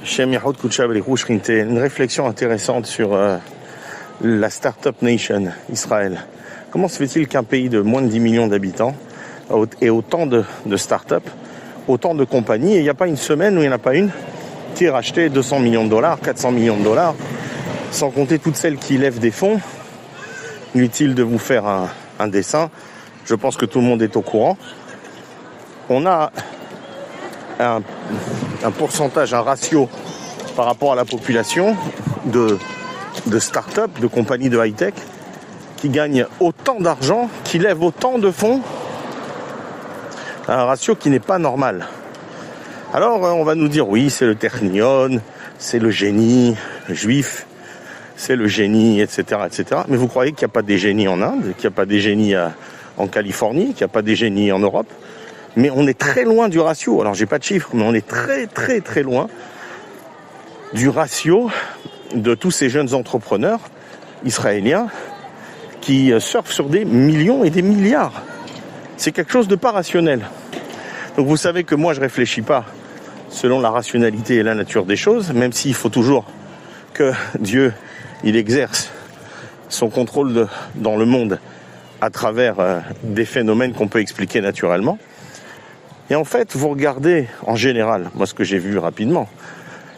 Shem Yahoud Kouchab et une réflexion intéressante sur la Startup Nation, Israël. Comment se fait-il qu'un pays de moins de 10 millions d'habitants ait autant de startups, autant de compagnies, et il n'y a pas une semaine où il n'y en a pas une qui est rachetée 200 millions de dollars, 400 millions de dollars, sans compter toutes celles qui lèvent des fonds. Inutile de vous faire un dessin, je pense que tout le monde est au courant. On a un pourcentage, un ratio par rapport à la population de start-up, de compagnies de high-tech qui gagnent autant d'argent, qui lèvent autant de fonds, un ratio qui n'est pas normal. Alors on va nous dire oui, c'est le Technion, c'est le génie juif, c'est le génie, etc., etc. Mais vous croyez qu'il n'y a pas des génies en Inde, qu'il n'y a pas des génies en Californie, qu'il n'y a pas des génies en Europe? Mais on est très loin du ratio. Alors j'ai pas de chiffres, mais on est très très très loin du ratio de tous ces jeunes entrepreneurs israéliens qui surfent sur des millions et des milliards. C'est quelque chose de pas rationnel. Donc vous savez que moi je réfléchis pas selon la rationalité et la nature des choses, même s'il faut toujours que Dieu il exerce son contrôle dans le monde à travers des phénomènes qu'on peut expliquer naturellement. Et en fait, vous regardez en général, moi ce que j'ai vu rapidement,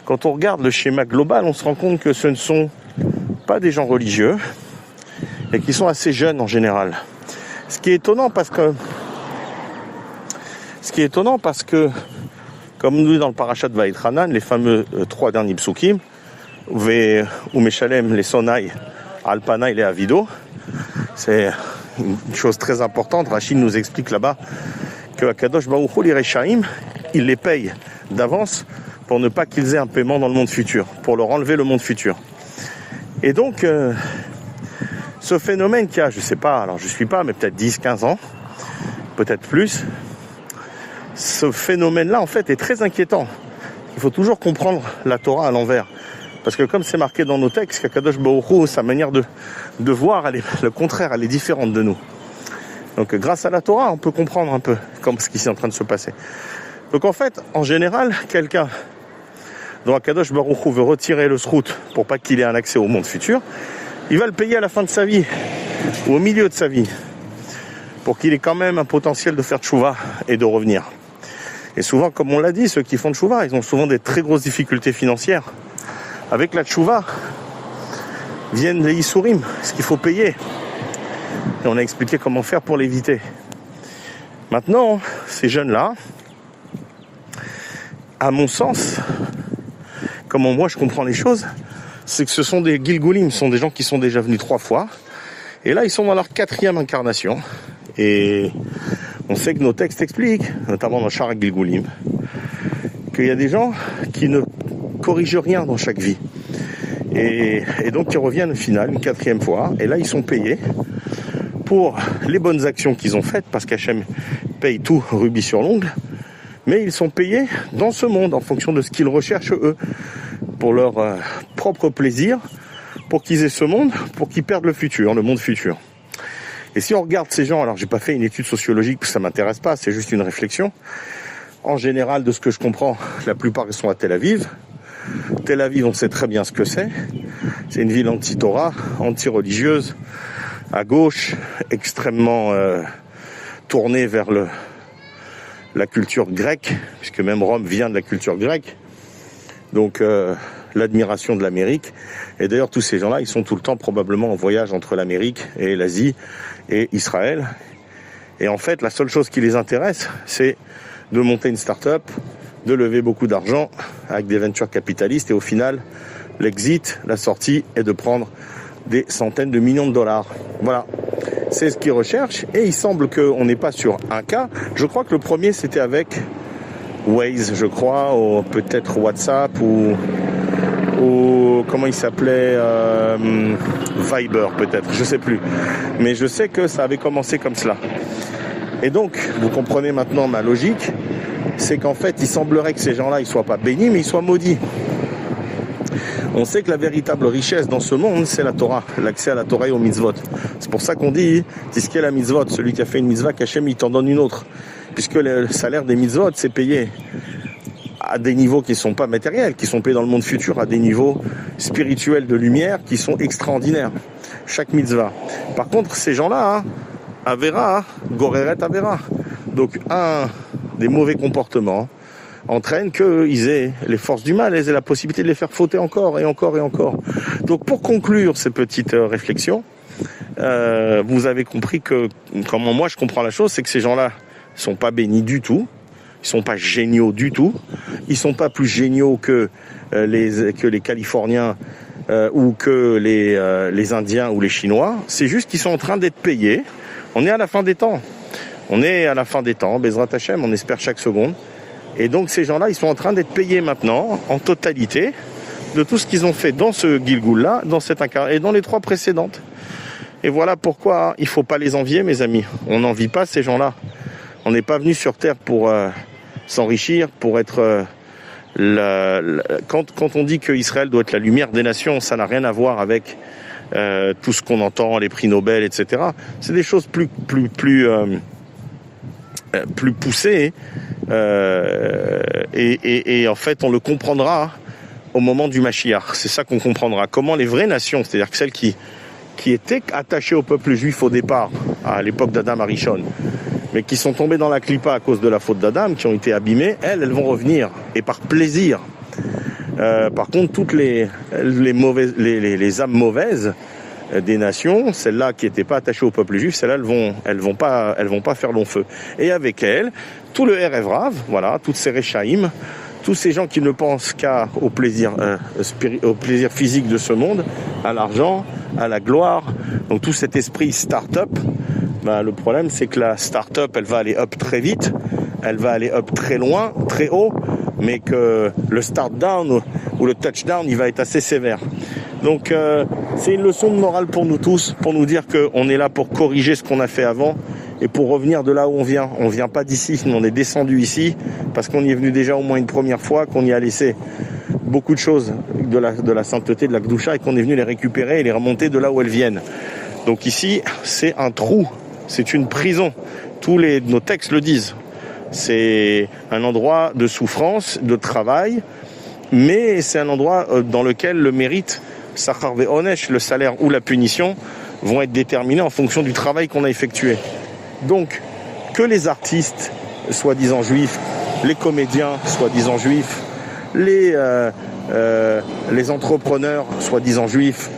quand on regarde le schéma global, on se rend compte que ce ne sont pas des gens religieux et qui sont assez jeunes en général. Ce qui est étonnant parce que, comme nous dit dans le parashat de Vaïtranan, les fameux 3 derniers psukim, ou Meshalem, les Sonai, Alpana et les Avido, c'est une chose très importante. Rachid nous explique là-bas que Akadosh Baruch Hu, les Rechaim, il les paye d'avance pour ne pas qu'ils aient un paiement dans le monde futur, pour leur enlever le monde futur. Et donc, ce phénomène qui a, je sais pas, alors je suis pas, mais peut-être 10, 15 ans, peut-être plus, ce phénomène-là, en fait, est très inquiétant. Il faut toujours comprendre la Torah à l'envers. Parce que comme c'est marqué dans nos textes, qu'Akadosh Baruch Hu, sa manière de voir, le contraire, elle est différente de nous. Donc grâce à la Torah, on peut comprendre un peu comme ce qui est en train de se passer. Donc en fait, en général, quelqu'un dont Akadosh Baruch Hu veut retirer le srout pour pas qu'il ait un accès au monde futur, il va le payer à la fin de sa vie, ou au milieu de sa vie, pour qu'il ait quand même un potentiel de faire tchouva et de revenir. Et souvent, comme on l'a dit, ceux qui font tchouva, ils ont souvent des très grosses difficultés financières. Avec la tchouva, viennent les issourim, ce qu'il faut payer. Et on a expliqué comment faire pour l'éviter. Maintenant, ces jeunes-là, à mon sens, comment moi je comprends les choses, c'est que ce sont des Gilgulim, ce sont des gens qui sont déjà venus 3 fois. Et là, ils sont dans leur 4e incarnation. Et on sait que nos textes expliquent, notamment dans Shara Gilgulim, qu'il y a des gens qui ne corrigent rien dans chaque vie. Et donc ils reviennent au final une 4e fois. Et là, ils sont payés pour les bonnes actions qu'ils ont faites, parce qu'Hachem paye tout rubis sur l'ongle, mais ils sont payés dans ce monde en fonction de ce qu'ils recherchent eux, pour leur propre plaisir, pour qu'ils aient ce monde, pour qu'ils perdent le monde futur. Et si on regarde ces gens, alors j'ai pas fait une étude sociologique parce que ça m'intéresse pas, c'est juste une réflexion. En général, de ce que je comprends, la plupart ils sont à Tel Aviv. Tel Aviv, on sait très bien ce que c'est. C'est une ville anti-Torah, anti-religieuse, à gauche, extrêmement tournée vers la culture grecque, puisque même Rome vient de la culture grecque. Donc l'admiration de l'Amérique. Et d'ailleurs, tous ces gens-là, ils sont tout le temps probablement en voyage entre l'Amérique et l'Asie et Israël. Et en fait, la seule chose qui les intéresse, c'est de monter une start-up, de lever beaucoup d'argent avec des ventures capitalistes. Et au final, l'exit, la sortie, est de prendre des centaines de millions de dollars. Voilà. C'est ce qu'ils recherchent. Et il semble qu'on n'est pas sur un cas. Je crois que le premier, c'était avec Waze, je crois, ou peut-être WhatsApp, ou comment il s'appelait, Viber peut-être, je sais plus. Mais je sais que ça avait commencé comme cela. Et donc, vous comprenez maintenant ma logique, c'est qu'en fait, il semblerait que ces gens-là, ils soient pas bénis, mais ils soient maudits. On sait que la véritable richesse dans ce monde, c'est la Torah, l'accès à la Torah et aux mitzvot. C'est pour ça qu'on dit, c'est ce qu'est la mitzvot, celui qui a fait une mitzvah, qu'Hachem, il t'en donne une autre. Puisque le salaire des mitzvot, c'est payé à des niveaux qui ne sont pas matériels, qui sont payés dans le monde futur, à des niveaux spirituels de lumière qui sont extraordinaires. Chaque mitzvah. Par contre, ces gens-là, Avera, Goreret Avera. Donc, des mauvais comportements entraîne qu'ils aient les forces du mal, ils aient la possibilité de les faire fauter encore et encore et encore. Donc pour conclure ces petites réflexions, vous avez compris que comment moi je comprends la chose, c'est que ces gens-là ne sont pas bénis du tout, ils sont pas géniaux du tout, ils sont pas plus géniaux que les Californiens ou que les Indiens ou les Chinois. C'est juste qu'ils sont en train d'être payés. On est à la fin des temps. On est à la fin des temps, Bezrat Hashem, on espère chaque seconde. Et donc ces gens-là, ils sont en train d'être payés maintenant, en totalité, de tout ce qu'ils ont fait dans ce Gilgoul-là, dans cette incarnation, et dans les 3 précédentes. Et voilà pourquoi il ne faut pas les envier, mes amis. On n'envie pas ces gens-là. On n'est pas venu sur Terre pour s'enrichir, pour être... Quand on dit qu'Israël doit être la lumière des nations, ça n'a rien à voir avec tout ce qu'on entend, les prix Nobel, etc. C'est des choses plus poussées. Et en fait, on le comprendra au moment du Mashiach. C'est ça qu'on comprendra. Comment les vraies nations, c'est-à-dire que celles qui étaient attachées au peuple juif au départ, à l'époque d'Adam Arishon, mais qui sont tombées dans la clipa à cause de la faute d'Adam, qui ont été abîmées, elles vont revenir, et par plaisir. Par contre, toutes les âmes mauvaises des nations, celles-là qui n'étaient pas attachées au peuple juif, celles-là, elles vont pas faire long feu. Et avec elles, tout le Erev Rav, voilà, toutes ces Rechaïm, tous ces gens qui ne pensent qu'au plaisir physique de ce monde, à l'argent, à la gloire, donc tout cet esprit start-up, le problème c'est que la start-up, elle va aller up très vite, elle va aller up très loin, très haut, mais que le start-down ou le touchdown, il va être assez sévère. Donc c'est une leçon de morale pour nous tous, pour nous dire qu'on est là pour corriger ce qu'on a fait avant et pour revenir de là où on vient. On vient pas d'ici, on est descendu ici parce qu'on y est venu déjà au moins une première fois, qu'on y a laissé beaucoup de choses de la sainteté, de la Gdoucha, et qu'on est venu les récupérer et les remonter de là où elles viennent. Donc ici, c'est un trou, c'est une prison. Nos textes le disent. C'est un endroit de souffrance, de travail, mais c'est un endroit dans lequel le mérite, Sachar ve'onesh, le salaire ou la punition, vont être déterminés en fonction du travail qu'on a effectué. Donc, que les artistes, soi-disant juifs, les comédiens, soi-disant juifs, les entrepreneurs, soi-disant juifs,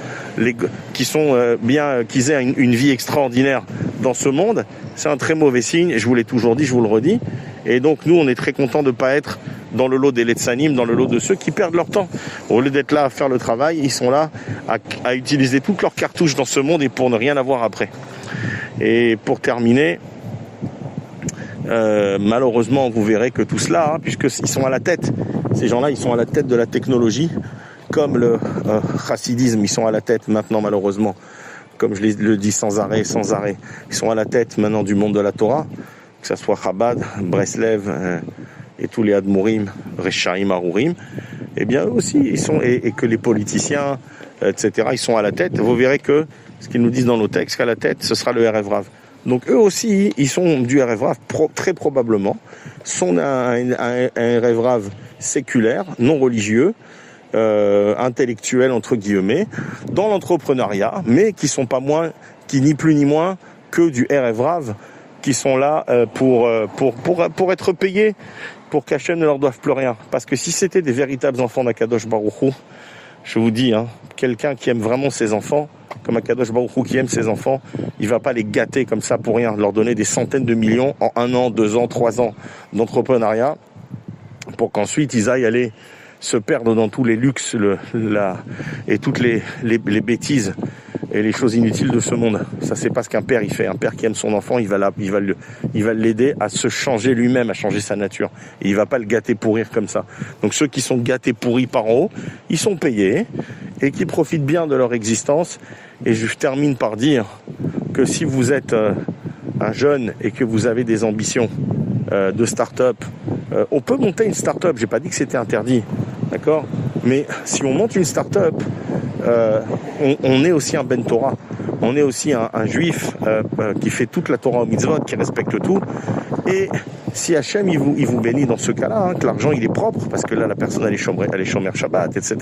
qu'ils aient une vie extraordinaire dans ce monde, c'est un très mauvais signe. Je vous l'ai toujours dit, je vous le redis. Et donc, nous, on est très contents de ne pas être dans le lot des Letzanim, dans le lot de ceux qui perdent leur temps. Au lieu d'être là à faire le travail, ils sont là à utiliser toutes leurs cartouches dans ce monde et pour ne rien avoir après. Et pour terminer, malheureusement, vous verrez que tout cela, puisqu'ils sont à la tête, ces gens-là, ils sont à la tête de la technologie, comme le chassidisme, ils sont à la tête maintenant, malheureusement, comme je le dis sans arrêt. Ils sont à la tête maintenant du monde de la Torah, que ce soit Chabad, Breslev, et tous les Admourim, Rechaim, Arurim, eh bien eux aussi, ils sont, et que les politiciens, etc., ils sont à la tête. Vous verrez que ce qu'ils nous disent dans nos textes, qu'à la tête, ce sera le Erev Rav. Donc eux aussi, ils sont du Erev Rav, très probablement, sont un Erev Rav séculaire, non religieux, intellectuel entre guillemets, dans l'entrepreneuriat, mais qui sont pas moins, qui ni plus ni moins que du Erev Rav, qui sont là pour être payés, pour qu'Hachem ne leur doive plus rien. Parce que si c'était des véritables enfants d'Akadosh Baruch Hu, je vous dis, quelqu'un qui aime vraiment ses enfants, comme Akadosh Baruch Hu qui aime ses enfants, il va pas les gâter comme ça pour rien, leur donner des centaines de millions en 1 an, 2 ans, 3 ans d'entrepreneuriat, pour qu'ensuite ils aillent aller se perdre dans tous les luxes et toutes les bêtises et les choses inutiles de ce monde. Ça, c'est pas ce qu'un père il fait. Un père qui aime son enfant, il va l'aider à se changer lui-même, à changer sa nature. Et il va pas le gâter pourrir comme ça. Donc ceux qui sont gâtés pourris par en haut, ils sont payés et qui profitent bien de leur existence. Et je termine par dire que si vous êtes un jeune et que vous avez des ambitions de start-up, on peut monter une start-up. J'ai pas dit que c'était interdit, d'accord ? Mais si on monte une start-up, on est aussi un Ben Torah. On est aussi un juif qui fait toute la Torah au mitzvot, qui respecte tout. Et si Hachem il vous bénit dans ce cas-là, hein, que l'argent il est propre, parce que là la personne elle est chômeur Shabbat, etc.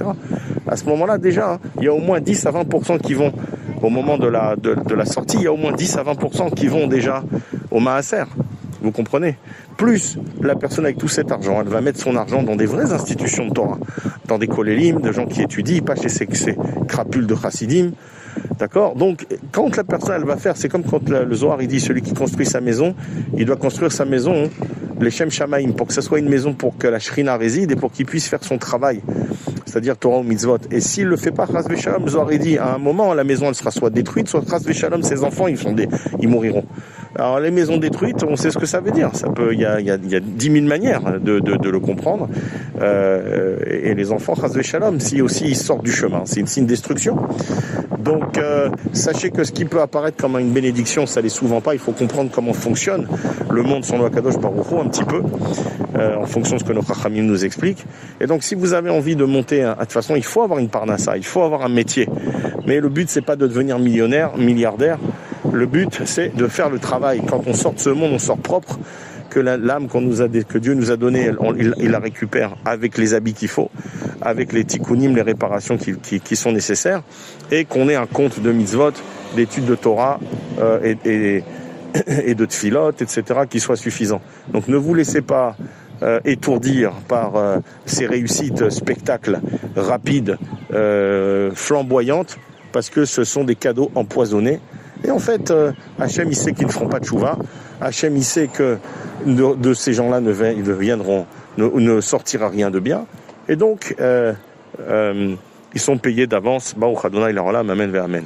À ce moment-là déjà, il y a au moins 10 à 20% qui vont, au moment de la sortie, il y a au moins 10 à 20% qui vont déjà au Maaser. Vous comprenez? Plus la personne avec tout cet argent, elle va mettre son argent dans des vraies institutions de Torah, dans des kolélim, de gens qui étudient, pas chez ces crapules de chassidim. D'accord? Donc, quand la personne elle va faire, c'est comme quand le Zohar il dit celui qui construit sa maison, il doit construire sa maison, les Shem Shamaim, pour que ça soit une maison pour que la Shrina réside et pour qu'il puisse faire son travail, c'est-à-dire Torah ou Mitzvot. Et s'il le fait pas, Chas Veshalom, Zohar il dit à un moment la maison elle sera soit détruite, soit Chas Veshalom, ses enfants ils mourront. Alors les maisons détruites, on sait ce que ça veut dire. Ça peut, il y a 10 000 manières de le comprendre. Et les enfants, chas v'shalom, si aussi ils sortent du chemin, c'est une signe de destruction. Donc sachez que ce qui peut apparaître comme une bénédiction, ça l'est souvent pas. Il faut comprendre comment fonctionne le monde sans le Kadosh Baruch Hu un petit peu, en fonction de ce que nos Chachamim nous expliquent. Et donc si vous avez envie de monter, de toute façon, il faut avoir une parnassa, il faut avoir un métier. Mais le but c'est pas de devenir millionnaire, milliardaire. Le but, c'est de faire le travail. Quand on sort de ce monde, on sort propre, que l'âme que Dieu nous a donnée, il la récupère avec les habits qu'il faut, avec les tikkunim, les réparations qui sont nécessaires, et qu'on ait un compte de mitzvot, d'études de Torah et de tfilot, etc., qui soit suffisant. Donc ne vous laissez pas étourdir par ces réussites spectacles rapides, flamboyantes, parce que ce sont des cadeaux empoisonnés. Et en fait, Hachem, il sait qu'ils ne feront pas de tchouva. Hachem, il sait que de ces gens-là ne sortira rien de bien. Et donc, ils sont payés d'avance. Baruch Adonai l'olam, amen ve amen.